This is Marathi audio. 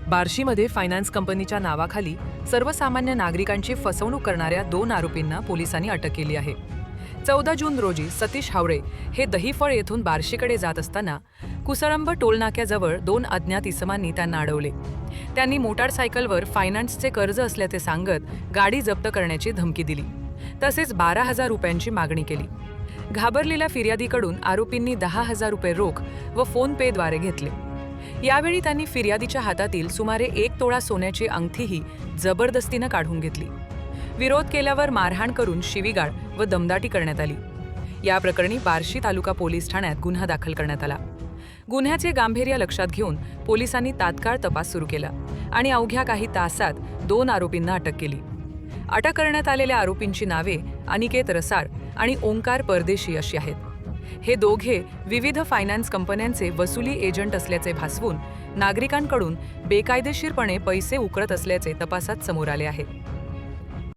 बार्शीमध्ये फायनान्स कंपनीच्या नावाखाली सर्वसामान्य नागरिकांची फसवणूक करणाऱ्या 2 आरोपींना पोलिसांनी अटक केली आहे. 14 जून रोजी सतीश हावळे हे दहीफळ येथून बार्शीकडे जात असताना कुसळंब टोलनाक्याजवळ 2 अज्ञात इसमांनी त्यांना अडवले. त्यांनी मोटारसायकलवर फायनान्सचे कर्ज असल्याचे सांगत गाडी जप्त करण्याची धमकी दिली. तसेच 12,000 रुपयांची मागणी केली. घाबरलेल्या फिर्यादीकडून आरोपींनी 10,000 रुपये रोख व फोन पेद्वारे घेतले. यावेळी त्यांनी फिर्यादीच्या हातातील सुमारे 1 तोळा सोन्याची अंगठीही जबरदस्तीनं काढून घेतली. विरोध केल्यावर मारहाण करून शिवीगाळ व दमदाटी करण्यात आली. या प्रकरणी बार्शी तालुका पोलीस ठाण्यात गुन्हा दाखल करण्यात आला. गुन्ह्याचे गांभीर्य लक्षात घेऊन पोलिसांनी तात्काळ तपास सुरू केला आणि अवघ्या काही तासात 2 आरोपींना अटक केली. अटक करण्यात आलेल्या आरोपींची नावे अनिकेत रसाळ आणि ओंकार परदेशी अशी आहेत. हे दोघे विविध फायनान्स कंपन्यांचे वसुली एजंट असल्याचे भासवून नागरिकांकडून बेकायदेशीरपणे पैसे उकळत असल्याचे तपासात समोर आले आहे.